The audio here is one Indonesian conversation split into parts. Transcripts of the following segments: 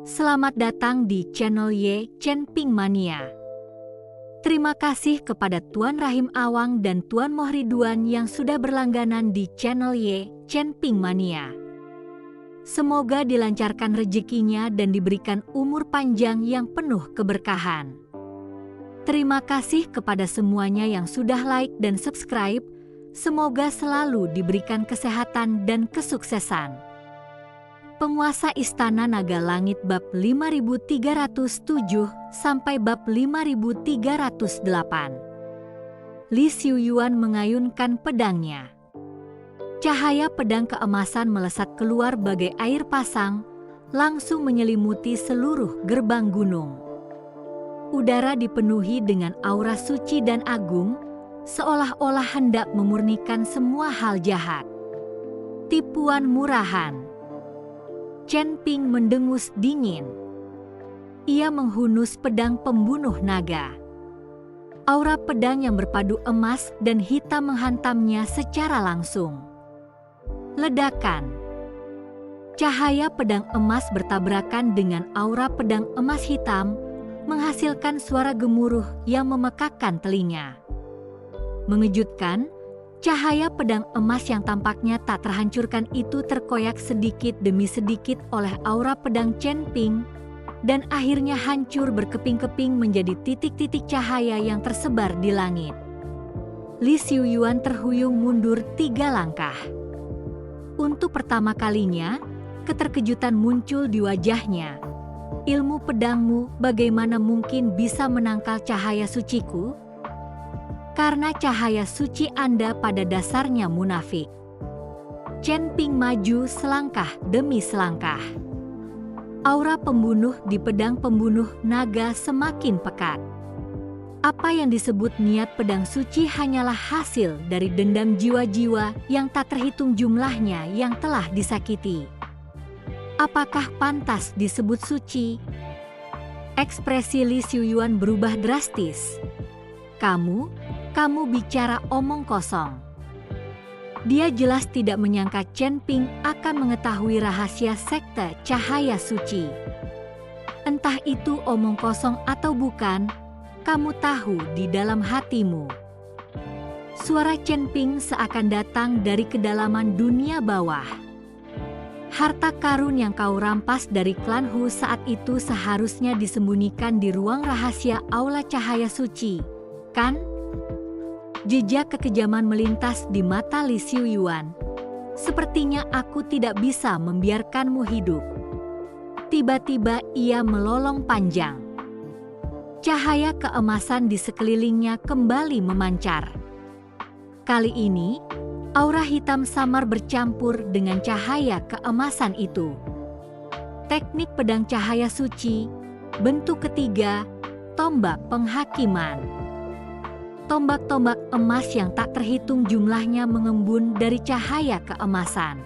Selamat datang di channel Ye Chen Ping Mania. Terima kasih kepada Tuan Rahim Awang dan Tuan Mohriduan yang sudah berlangganan di channel Ye Chen Ping Mania. Semoga dilancarkan rezekinya dan diberikan umur panjang yang penuh keberkahan. Terima kasih kepada semuanya yang sudah like dan subscribe. Semoga selalu diberikan kesehatan dan kesuksesan. Penguasa Istana Naga Langit bab 5307 sampai bab 5308. Li Xiuyuan mengayunkan pedangnya. Cahaya pedang keemasan melesat keluar bagai air pasang, langsung menyelimuti seluruh gerbang gunung. Udara dipenuhi dengan aura suci dan agung, seolah-olah hendak memurnikan semua hal jahat. Tipuan murahan. Chen Ping mendengus dingin. Ia menghunus pedang pembunuh naga. Aura pedang yang berpadu emas dan hitam menghantamnya secara langsung. Ledakan. Cahaya pedang emas bertabrakan dengan aura pedang emas hitam, menghasilkan suara gemuruh yang memekakkan telinga. Mengejutkan, cahaya pedang emas yang tampaknya tak terhancurkan itu terkoyak sedikit demi sedikit oleh aura pedang Chen Ping, dan akhirnya hancur berkeping-keping menjadi titik-titik cahaya yang tersebar di langit. Li Xiuyuan terhuyung mundur 3 langkah. Untuk pertama kalinya, keterkejutan muncul di wajahnya. Ilmu pedangmu bagaimana mungkin bisa menangkal cahaya suciku? Karena cahaya suci Anda pada dasarnya munafik. Chen Ping maju selangkah demi selangkah. Aura pembunuh di pedang pembunuh naga semakin pekat. Apa yang disebut niat pedang suci hanyalah hasil dari dendam jiwa-jiwa yang tak terhitung jumlahnya yang telah disakiti. Apakah pantas disebut suci? Ekspresi Li Xiuyuan berubah drastis. Kamu bicara omong kosong. Dia jelas tidak menyangka Chen Ping akan mengetahui rahasia sekte cahaya suci. Entah itu omong kosong atau bukan, kamu tahu di dalam hatimu. Suara Chen Ping seakan datang dari kedalaman dunia bawah. Harta karun yang kau rampas dari klan Hu saat itu seharusnya disembunyikan di ruang rahasia aula cahaya suci, kan? Jejak kekejaman melintas di mata Li Xiuyuan. Sepertinya aku tidak bisa membiarkanmu hidup. Tiba-tiba ia melolong panjang. Cahaya keemasan di sekelilingnya kembali memancar. Kali ini, aura hitam samar bercampur dengan cahaya keemasan itu. Teknik pedang cahaya suci, bentuk ketiga, tombak penghakiman. Tombak-tombak emas yang tak terhitung jumlahnya mengembun dari cahaya keemasan.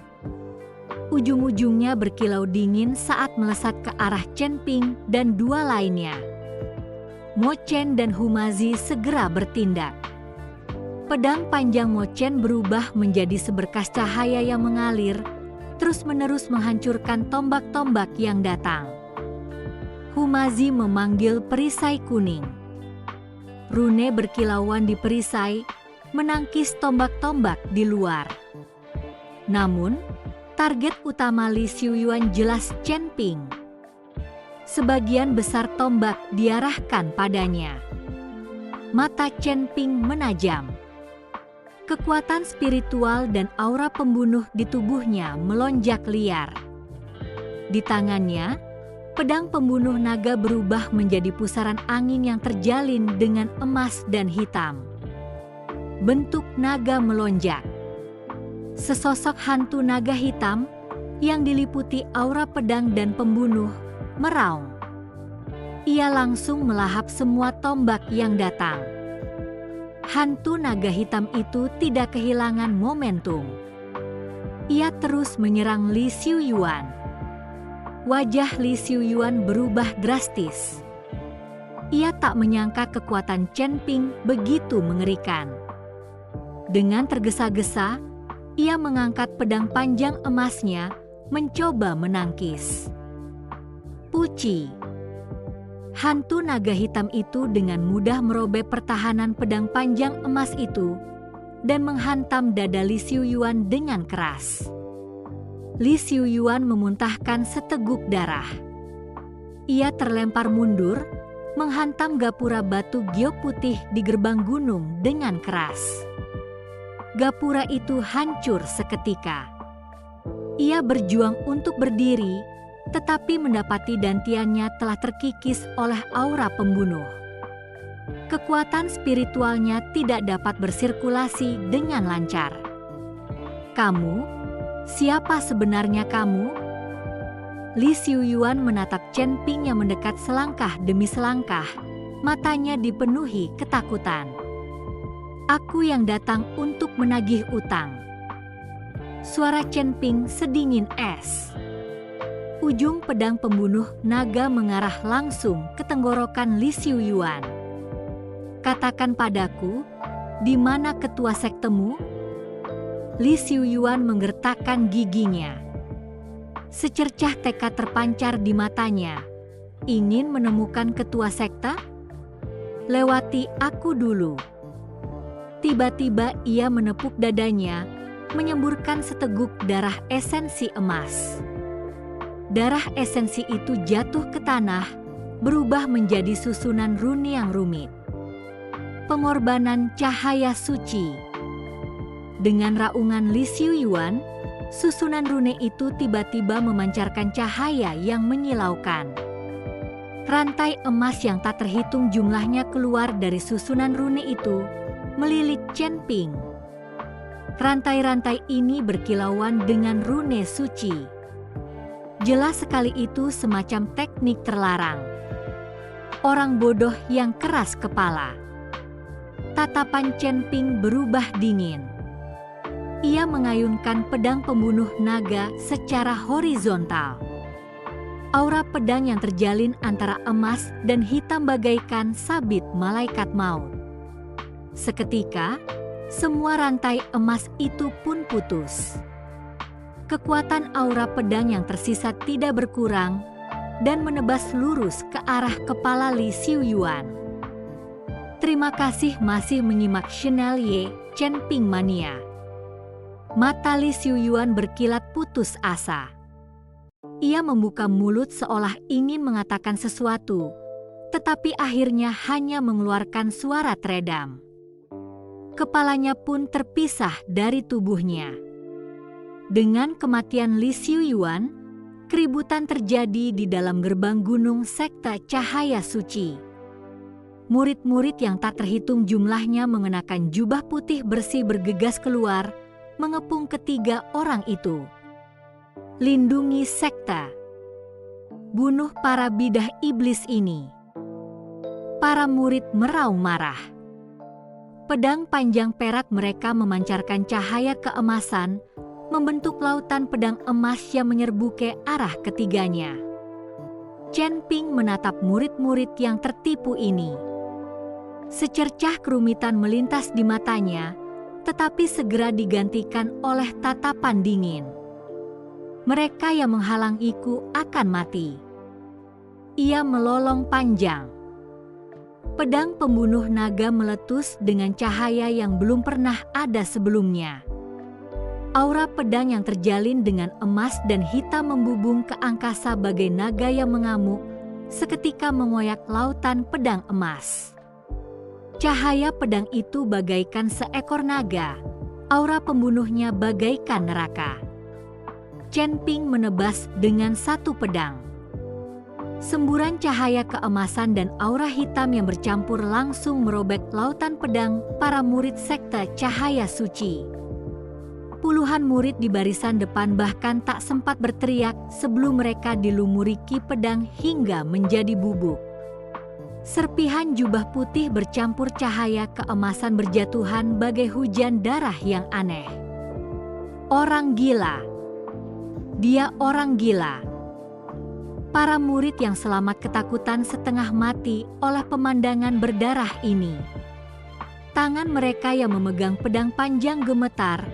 Ujung-ujungnya berkilau dingin saat melesat ke arah Chen Ping dan 2 lainnya. Mo Chen dan Humazi segera bertindak. Pedang panjang Mo Chen berubah menjadi seberkas cahaya yang mengalir, terus-menerus menghancurkan tombak-tombak yang datang. Humazi memanggil perisai kuning. Rune berkilauan di perisai, menangkis tombak-tombak di luar. Namun, target utama Li Xiuyuan jelas Chen Ping. Sebagian besar tombak diarahkan padanya. Mata Chen Ping menajam. Kekuatan spiritual dan aura pembunuh di tubuhnya melonjak liar. Di tangannya, pedang pembunuh naga berubah menjadi pusaran angin yang terjalin dengan emas dan hitam. Bentuk naga melonjak. Sesosok hantu naga hitam yang diliputi aura pedang dan pembunuh meraung. Ia langsung melahap semua tombak yang datang. Hantu naga hitam itu tidak kehilangan momentum. Ia terus menyerang Li Xiuyuan. Wajah Li Xiuyuan berubah drastis. Ia tak menyangka kekuatan Chen Ping begitu mengerikan. Dengan tergesa-gesa, ia mengangkat pedang panjang emasnya, mencoba menangkis. Puci. Hantu naga hitam itu dengan mudah merobek pertahanan pedang panjang emas itu dan menghantam dada Li Xiuyuan dengan keras. Li Xiuyuan memuntahkan seteguk darah. Ia terlempar mundur, menghantam gapura batu giok putih di gerbang gunung dengan keras. Gapura itu hancur seketika. Ia berjuang untuk berdiri, tetapi mendapati dantiannya telah terkikis oleh aura pembunuh. Kekuatan spiritualnya tidak dapat bersirkulasi dengan lancar. Kamu? Siapa sebenarnya kamu? Li Xiuyuan menatap Chen Ping yang mendekat selangkah demi selangkah, matanya dipenuhi ketakutan. Aku yang datang untuk menagih utang. Suara Chen Ping sedingin es. Ujung pedang pembunuh naga mengarah langsung ke tenggorokan Li Xiuyuan. Katakan padaku, di mana ketua sektemu? Li Xiuyuan menggertakkan giginya. Secercah tekad terpancar di matanya. Ingin menemukan ketua sekte? Lewati aku dulu. Tiba-tiba ia menepuk dadanya, menyemburkan seteguk darah esensi emas. Darah esensi itu jatuh ke tanah, berubah menjadi susunan rune yang rumit. Pengorbanan cahaya suci. Dengan raungan Li Xiuyuan, susunan rune itu tiba-tiba memancarkan cahaya yang menyilaukan. Rantai emas yang tak terhitung jumlahnya keluar dari susunan rune itu, melilit Chen Ping. Rantai-rantai ini berkilauan dengan rune suci. Jelas sekali itu semacam teknik terlarang. Orang bodoh yang keras kepala. Tatapan Chen Ping berubah dingin. Ia mengayunkan pedang pembunuh naga secara horizontal. Aura pedang yang terjalin antara emas dan hitam bagaikan sabit malaikat maut. Seketika, semua rantai emas itu pun putus. Kekuatan aura pedang yang tersisa tidak berkurang dan menebas lurus ke arah kepala Li Xiuyuan. Terima kasih masih menyimak channel Ye Chen Ping Mania. Mata Li Xiuyuan berkilat putus asa. Ia membuka mulut seolah ingin mengatakan sesuatu, tetapi akhirnya hanya mengeluarkan suara teredam. Kepalanya pun terpisah dari tubuhnya. Dengan kematian Li Xiuyuan, keributan terjadi di dalam gerbang gunung sekte cahaya suci. Murid-murid yang tak terhitung jumlahnya mengenakan jubah putih bersih bergegas keluar, mengepung ketiga orang itu. Lindungi sekte. Bunuh para bidah iblis ini. Para murid meraung marah. Pedang panjang perak mereka memancarkan cahaya keemasan, membentuk lautan pedang emas yang menyerbu ke arah ketiganya. Chen Ping menatap murid-murid yang tertipu ini. Secercah kerumitan melintas di matanya, tetapi segera digantikan oleh tatapan dingin. Mereka yang menghalangiku akan mati. Ia melolong panjang. Pedang pembunuh naga meletus dengan cahaya yang belum pernah ada sebelumnya. Aura pedang yang terjalin dengan emas dan hitam membubung ke angkasa bagai naga yang mengamuk, seketika mengoyak lautan pedang emas. Cahaya pedang itu bagaikan seekor naga, aura pembunuhnya bagaikan neraka. Chen Ping menebas dengan satu pedang. Semburan cahaya keemasan dan aura hitam yang bercampur langsung merobek lautan pedang para murid sekte cahaya suci. Puluhan murid di barisan depan bahkan tak sempat berteriak sebelum mereka dilumuri ki pedang hingga menjadi bubuk. Serpihan jubah putih bercampur cahaya keemasan berjatuhan bagai hujan darah yang aneh. Orang gila. Dia orang gila. Para murid yang selamat ketakutan setengah mati oleh pemandangan berdarah ini. Tangan mereka yang memegang pedang panjang gemetar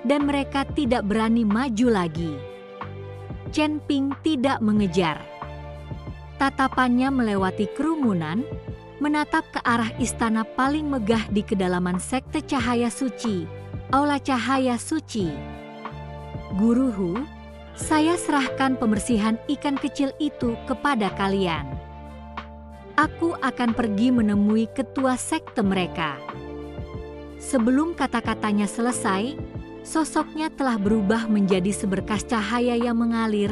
dan mereka tidak berani maju lagi. Chen Ping tidak mengejar. Tatapannya melewati kerumunan, menatap ke arah istana paling megah di kedalaman sekte cahaya suci, Aula Cahaya Suci. Guru Hu, saya serahkan pembersihan ikan kecil itu kepada kalian. Aku akan pergi menemui ketua sekte mereka. Sebelum kata-katanya selesai, sosoknya telah berubah menjadi seberkas cahaya yang mengalir,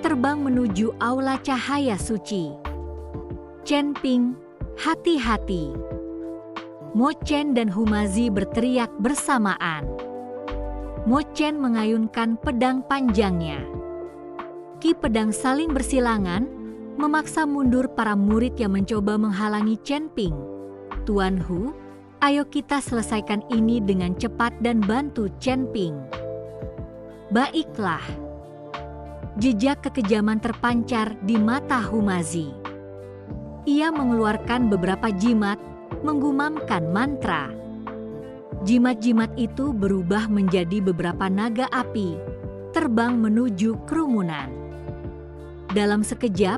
terbang menuju Aula Cahaya Suci. Chen Ping, hati-hati! Mo Chen dan Humazi berteriak bersamaan. Mo Chen mengayunkan pedang panjangnya. Ki pedang saling bersilangan, memaksa mundur para murid yang mencoba menghalangi Chen Ping. Tuan Hu, ayo kita selesaikan ini dengan cepat dan bantu Chen Ping. Baiklah. Jejak kekejaman terpancar di mata Humazi. Ia mengeluarkan beberapa jimat, menggumamkan mantra. Jimat-jimat itu berubah menjadi beberapa naga api, terbang menuju kerumunan. Dalam sekejap,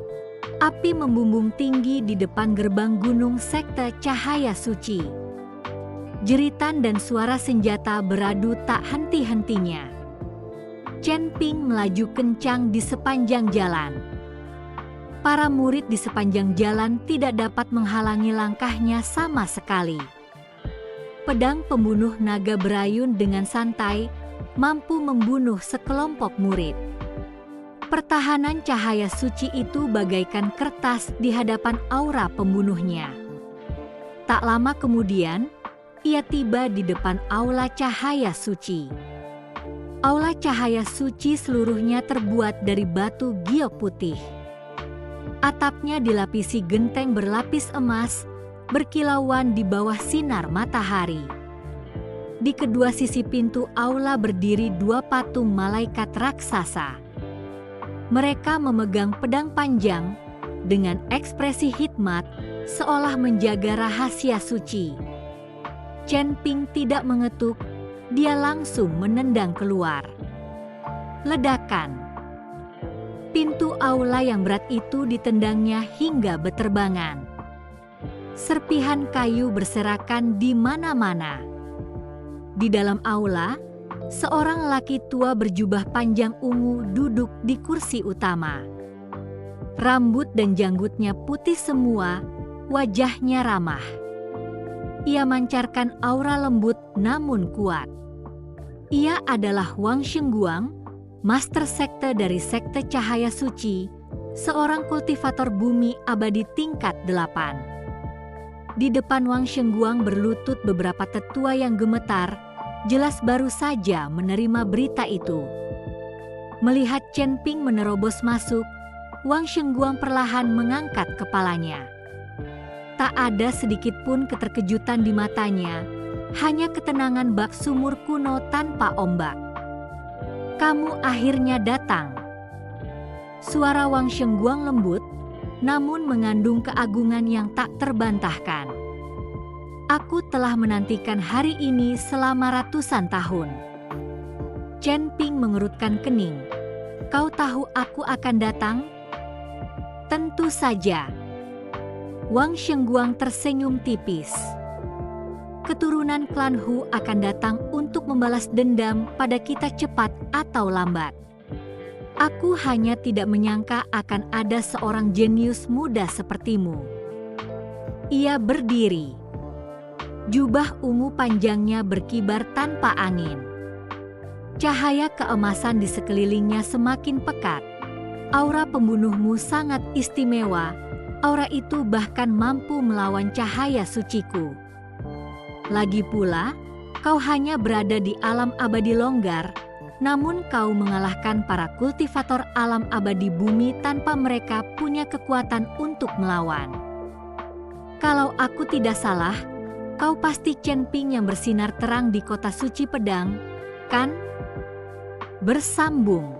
api membumbung tinggi di depan gerbang gunung sekte Cahaya Suci. Jeritan dan suara senjata beradu tak henti-hentinya. Chen Ping melaju kencang di sepanjang jalan. Para murid di sepanjang jalan tidak dapat menghalangi langkahnya sama sekali. Pedang pembunuh naga berayun dengan santai, mampu membunuh sekelompok murid. Pertahanan cahaya suci itu bagaikan kertas di hadapan aura pembunuhnya. Tak lama kemudian, ia tiba di depan Aula Cahaya Suci. Aula Cahaya Suci seluruhnya terbuat dari batu giok putih. Atapnya dilapisi genteng berlapis emas, berkilauan di bawah sinar matahari. Di kedua sisi pintu aula berdiri dua patung malaikat raksasa. Mereka memegang pedang panjang dengan ekspresi hikmat, seolah menjaga rahasia suci. Chen Ping tidak mengetuk, dia langsung menendang keluar. Ledakan. Pintu aula yang berat itu ditendangnya hingga beterbangan. Serpihan kayu berserakan di mana-mana. Di dalam aula, seorang lelaki tua berjubah panjang ungu duduk di kursi utama. Rambut dan janggutnya putih semua, wajahnya ramah. Ia mancarkan aura lembut namun kuat. Ia adalah Wang Shengguang, master sekte dari sekte Cahaya Suci, seorang kultivator bumi abadi tingkat 8. Di depan Wang Shengguang berlutut beberapa tetua yang gemetar, jelas baru saja menerima berita itu. Melihat Chen Ping menerobos masuk, Wang Shengguang perlahan mengangkat kepalanya. Tak ada sedikit pun keterkejutan di matanya, hanya ketenangan bak sumur kuno tanpa ombak. Kamu akhirnya datang. Suara Wang Shengguang lembut, namun mengandung keagungan yang tak terbantahkan. Aku telah menantikan hari ini selama ratusan tahun. Chen Ping mengerutkan kening. Kau tahu aku akan datang? Tentu saja. Wang Shengguang tersenyum tipis. Keturunan klan Hu akan datang untuk membalas dendam pada kita cepat atau lambat. Aku hanya tidak menyangka akan ada seorang jenius muda sepertimu. Ia berdiri. Jubah ungu panjangnya berkibar tanpa angin. Cahaya keemasan di sekelilingnya semakin pekat. Aura pembunuhmu sangat istimewa. Aura itu bahkan mampu melawan cahaya suciku. Lagi pula, kau hanya berada di alam abadi longgar, namun kau mengalahkan para kultivator alam abadi bumi tanpa mereka punya kekuatan untuk melawan. Kalau aku tidak salah, kau pasti Chen Ping yang bersinar terang di kota suci pedang, kan? Bersambung.